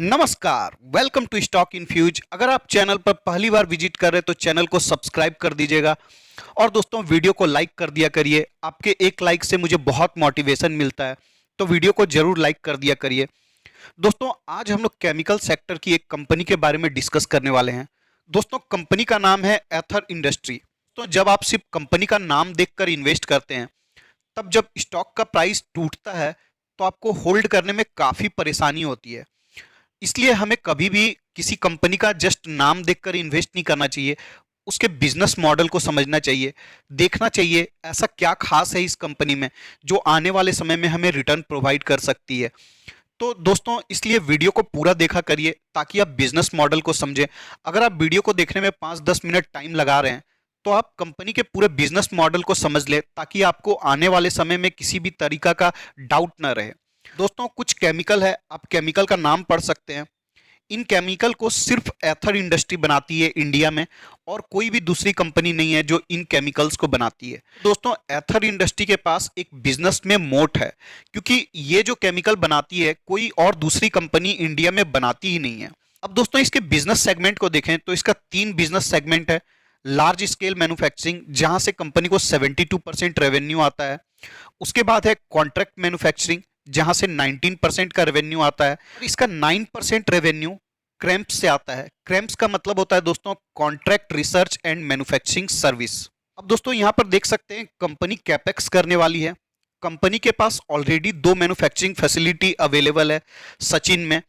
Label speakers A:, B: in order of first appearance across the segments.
A: नमस्कार, welcome to stock infuse. अगर आप चैनल पर पहली बार विजिट कर रहे हैं तो चैनल को सब्सक्राइब कर दीजिएगा और दोस्तों वीडियो को लाइक कर दिया करिए। आपके एक लाइक से मुझे बहुत मोटिवेशन मिलता है, तो वीडियो को जरूर लाइक कर दिया करिए। दोस्तों आज हम लोग केमिकल सेक्टर की एक कंपनी के बारे में डिस्कस करने वाले हैं। दोस्तों कंपनी का नाम है एथर इंडस्ट्री। तो जब आप सिर्फ कंपनी का नाम देखकर इन्वेस्ट करते हैं, तब जब स्टॉक का प्राइस टूटता है तो आपको होल्ड करने में काफ़ी परेशानी होती है। इसलिए हमें कभी भी किसी कंपनी का जस्ट नाम देखकर इन्वेस्ट नहीं करना चाहिए, उसके बिजनेस मॉडल को समझना चाहिए, देखना चाहिए ऐसा क्या खास है इस कंपनी में जो आने वाले समय में हमें रिटर्न प्रोवाइड कर सकती है। तो दोस्तों इसलिए वीडियो को पूरा देखा करिए ताकि आप बिजनेस मॉडल को समझें। अगर आप वीडियो को देखने में 5-10 मिनट टाइम लगा रहे हैं तो आप कंपनी के पूरे बिजनेस मॉडल को समझ ले ताकि आपको आने वाले समय में किसी भी तरीका का डाउट ना रहे। दोस्तों कुछ केमिकल है, आप केमिकल का नाम पढ़ सकते हैं। इन केमिकल को सिर्फ एथर इंडस्ट्री बनाती है इंडिया में, और कोई भी दूसरी कंपनी नहीं है जो इन केमिकल्स को बनाती है। दोस्तों एथर इंडस्ट्री के पास एक बिजनेस में मोट है, क्योंकि ये जो केमिकल बनाती है कोई और दूसरी कंपनी इंडिया में बनाती ही नहीं है। अब दोस्तों इसके बिजनेस सेगमेंट को देखें तो इसका 3 बिजनेस सेगमेंट है। लार्ज स्केल मैन्युफैक्चरिंग, जहां से कंपनी को 72% रेवेन्यू आता है। उसके बाद है कॉन्ट्रैक्ट मैन्युफैक्चरिंग, जहां से 19% का रेवेन्यू आता है। और इसका 9% रेवेन्यू क्रैम्प्स से आता है। क्रैम्प्स का मतलब होता है दोस्तों contract research and manufacturing service. अब दोस्तों यहां पर देख सकते हैं कंपनी कैपेक्स करने वाली है। कंपनी के पास ऑलरेडी 2 मैन्युफैक्चरिंग फैसिलिटी अवेलेबल है सचिन में,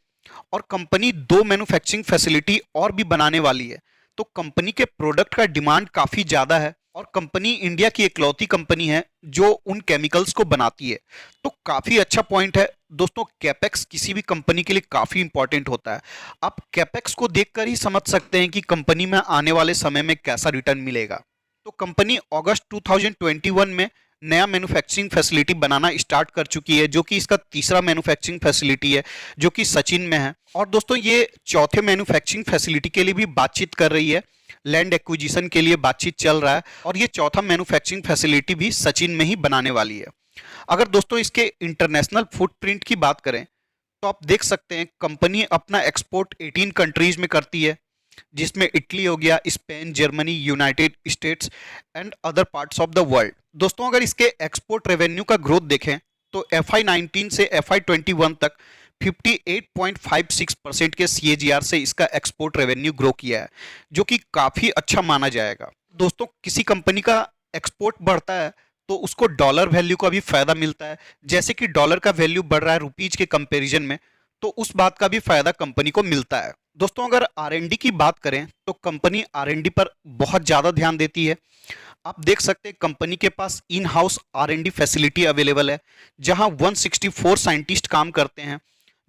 A: और कंपनी 2 मैन्युफैक्चरिंग फैसिलिटी और भी बनाने वाली है। तो कंपनी के प्रोडक्ट का डिमांड काफी ज्यादा है, और कंपनी इंडिया की इकलौती कंपनी है जो उन केमिकल्स को बनाती है। तो काफी अच्छा पॉइंट है दोस्तों, कैपेक्स किसी भी कंपनी के लिए काफी इंपॉर्टेंट होता है। आप कैपेक्स को देखकर ही समझ सकते हैं कि कंपनी में आने वाले समय में कैसा रिटर्न मिलेगा। तो कंपनी अगस्त 2021 में नया मैन्युफैक्चरिंग फैसिलिटी बनाना स्टार्ट कर चुकी है, जो कि इसका तीसरा मैन्युफैक्चरिंग फैसिलिटी है जो कि सचिन में है। और दोस्तों ये चौथे मैन्युफैक्चरिंग फैसिलिटी के लिए भी बातचीत कर रही है, लैंड एक्विजिशन के लिए बातचीत चल रहा है, और ये चौथा मैन्युफैक्चरिंग फैसिलिटी भी सचिन में ही बनाने वाली है। अगर दोस्तों इसके इंटरनेशनल फुटप्रिंट की बात करें तो आप देख सकते हैं कंपनी अपना एक्सपोर्ट 18 कंट्रीज में करती है, जिसमें इटली हो गया, Spain, Germany, United states and other parts of the world. दोस्तों अगर इसके एक्सपोर्ट रेवेन्यू का ग्रोथ देखें तो FY19 से FY21 तक 58.56% के CAGR से इसका एक्सपोर्ट रेवेन्यू ग्रो किया है, जो कि काफी अच्छा माना जाएगा। दोस्तों किसी कंपनी का एक्सपोर्ट बढ़ता है तो उसको डॉलर वैल्यू का भी फायदा मिलता है। जैसे कि डॉलर का वैल्यू बढ़ रहा है रुपीज के कंपैरिजन में, तो उस बात का भी फायदा कंपनी को मिलता है। दोस्तों अगर R&D की बात करें तो कंपनी R&D पर बहुत ज्यादा ध्यान देती है। आप देख सकते हैं कंपनी के पास in house R&D facility available है, जहां 164 साइंटिस्ट काम करते हैं,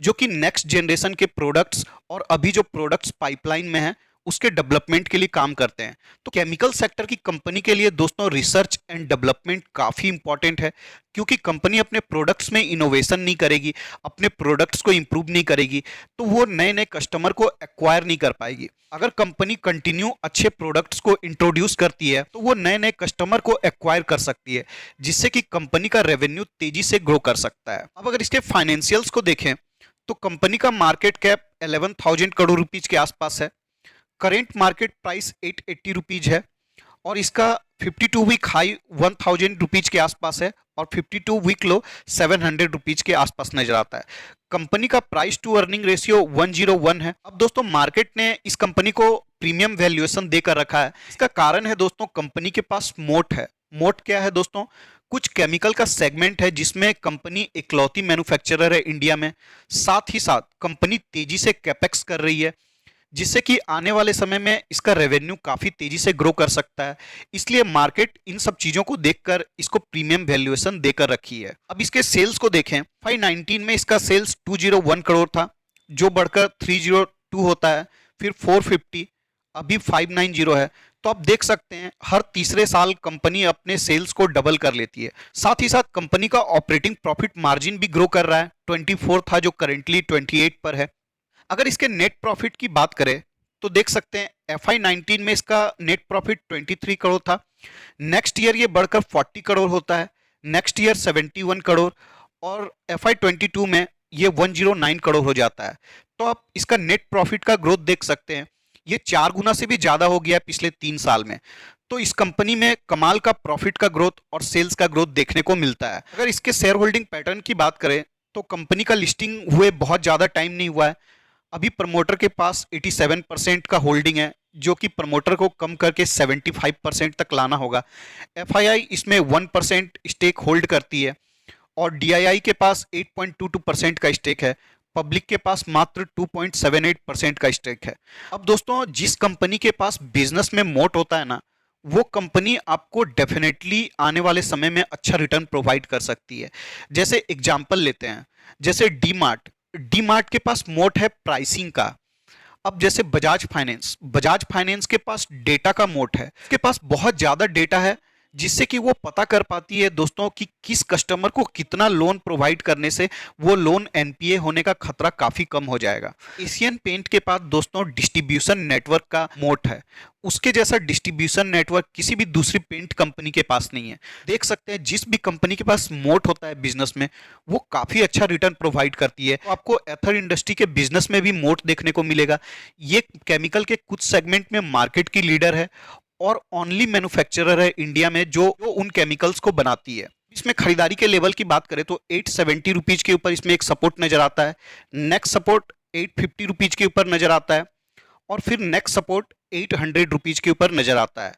A: जो कि नेक्स्ट जनरेशन के प्रोडक्ट्स और अभी जो प्रोडक्ट्स पाइपलाइन में है उसके डेवलपमेंट के लिए काम करते हैं। तो केमिकल सेक्टर की कंपनी के लिए दोस्तों रिसर्च एंड डेवलपमेंट काफी इंपॉर्टेंट है, क्योंकि कंपनी अपने प्रोडक्ट्स में इनोवेशन नहीं करेगी, अपने प्रोडक्ट्स को इंप्रूव नहीं करेगी, तो वो नए नए कस्टमर को एक्वायर नहीं कर पाएगी। अगर कंपनी कंटिन्यू अच्छे प्रोडक्ट्स को इंट्रोड्यूस करती है तो वो नए नए कस्टमर को एक्वायर कर सकती है, जिससे कि कंपनी का रेवेन्यू तेजी से ग्रो कर सकता है। अब अगर इसके फाइनेंशियल्स को देखें तो कंपनी का मार्केट कैप 11,000 करोड़ रुपीज के आसपास है। करेंट मार्केट प्राइस 880 रुपीज है, और इसका 52 वीक हाई 1000 रुपीज के आसपास है, और 52 वीक लो 700 रुपीज के आसपास नजर आता है। कंपनी का प्राइस टू अर्निंग रेशियो 101 है। अब दोस्तों मार्केट ने इस कंपनी को प्रीमियम वैल्यूएशन देकर रखा है। इसका कारण है दोस्तों कंपनी के पास मोट है। मोट क्या है दोस्तों? कुछ केमिकल का सेगमेंट है जिसमें कंपनी इकलौती मैन्युफैक्चरर है इंडिया में। साथ ही साथ कंपनी तेजी से कैपेक्स कर रही है, जिससे कि आने वाले समय में इसका रेवेन्यू काफी तेजी से ग्रो कर सकता है। इसलिए मार्केट इन सब चीजों को देखकर इसको प्रीमियम वैल्यूएशन देकर रखी है। अब इसके सेल्स को देखें, FY19 में इसका सेल्स 201 करोड़ था, जो बढ़कर 302 होता है, फिर 450, अभी 590 है। तो आप देख सकते हैं हर तीसरे साल कंपनी अपने सेल्स को डबल कर लेती है। साथ ही साथ कंपनी का ऑपरेटिंग प्रॉफिट मार्जिन भी ग्रो कर रहा है, 24 था जो करेंटली 28 पर है। अगर इसके नेट प्रॉफिट की बात करें तो देख सकते हैं FY19 में इसका नेट प्रॉफिट 23 करोड़ था। नेक्स्ट ईयर ये बढ़कर 40 करोड़ होता है, नेक्स्ट ईयर 71 करोड़, और FY22 में ये 109 करोड़ हो जाता है। तो आप इसका नेट प्रॉफिट का ग्रोथ देख सकते हैं, ये 4 गुना से भी ज़्यादा हो गया है पिछले 3 साल में। तो इस कंपनी में कमाल का प्रॉफिट का ग्रोथ और सेल्स का ग्रोथ देखने को मिलता है। अगर इसके शेयर होल्डिंग पैटर्न की बात करें तो कंपनी का लिस्टिंग हुए बहुत ज़्यादा टाइम नहीं हुआ है। अभी प्रमोटर के पास 87% का होल्डिंग है, जो कि प्रमोटर को कम करके 75% तक लाना होगा। एफआईआई इसमें 1% स्टेक होल्ड करती है और डीआईआई के पास 8.22% का स्टेक है। पब्लिक के पास मात्र 2.78% का स्टेक है। अब दोस्तों, जिस कंपनी के पास बिजनेस में मोट होता है ना, वो कंपनी आपको डेफिनेटली आने वाले समय में अच्छा रिटर्न प्रोवाइड कर सकती है। जैसे एग्जांपल लेते हैं, जैसे डी मार्ट के पास मोट है प्राइसिंग का। अब जैसे बजाज फाइनेंस के पास डेटा का मोट है, उसके पास बहुत ज़्यादा डेटा है, जिससे कि वो पता कर पाती है दोस्तों कि किस कस्टमर को कितना लोन प्रोवाइड करने से वो लोन एनपीए होने का खतरा काफ़ी कम हो जाएगा। एशियन पेंट के पास दोस्तों डिस्ट्रीब्यूशन नेटवर्क का मोट है, उसके जैसा डिस्ट्रीब्यूशन नेटवर्क किसी भी दूसरी पेंट कंपनी के पास नहीं है। देख सकते हैं, जिस भी कंपनी के पास मोट होता है बिजनेस में, वो काफ़ी अच्छा रिटर्न प्रोवाइड करती है। तो आपको एथर इंडस्ट्री के बिजनेस में भी मोट देखने को मिलेगा। ये केमिकल के कुछ सेगमेंट में मार्केट की लीडर है और ओनली मैन्युफैक्चरर है इंडिया में जो उन केमिकल्स को बनाती है। इसमें खरीदारी के लेवल की बात करें तो 870 रुपीज़ के ऊपर इसमें एक सपोर्ट नजर आता है, नेक्स्ट सपोर्ट 850 रुपीज़ के ऊपर नजर आता है और फिर नेक्स्ट सपोर्ट 800 रुपीज़ के ऊपर नजर आता है।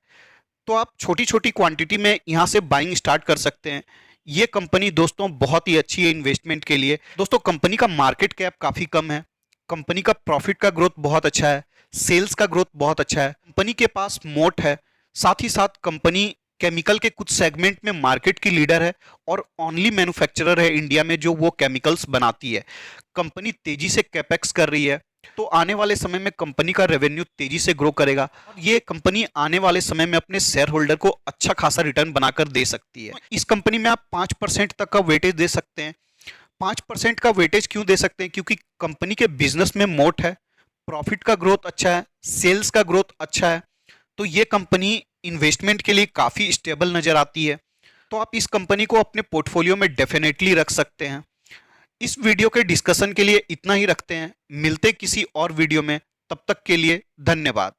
A: तो आप छोटी छोटी क्वांटिटी में यहाँ से बाइंग स्टार्ट कर सकते हैं। ये कंपनी दोस्तों बहुत ही अच्छी है इन्वेस्टमेंट के लिए। दोस्तों, कंपनी का मार्केट कैप काफ़ी कम है, कंपनी का प्रॉफिट का ग्रोथ बहुत अच्छा है, सेल्स का ग्रोथ बहुत अच्छा है, कंपनी के पास मोट है, साथ ही साथ कंपनी केमिकल के कुछ सेगमेंट में मार्केट की लीडर है और ओनली मैन्युफैक्चरर है इंडिया में जो वो केमिकल्स बनाती है। कंपनी तेजी से कैपेक्स कर रही है, तो आने वाले समय में कंपनी का रेवेन्यू तेजी से ग्रो करेगा और ये कंपनी आने वाले समय में अपने शेयर होल्डर को अच्छा खासा रिटर्न बनाकर दे सकती है। इस कंपनी में आप 5% तक का वेटेज दे सकते हैं। 5% का वेटेज क्यों दे सकते हैं? क्योंकि कंपनी के बिजनेस में मोट है, प्रॉफिट का ग्रोथ अच्छा है, सेल्स का ग्रोथ अच्छा है, तो ये कंपनी इन्वेस्टमेंट के लिए काफ़ी स्टेबल नज़र आती है। तो आप इस कंपनी को अपने पोर्टफोलियो में डेफिनेटली रख सकते हैं। इस वीडियो के डिस्कशन के लिए इतना ही रखते हैं, मिलते किसी और वीडियो में, तब तक के लिए धन्यवाद।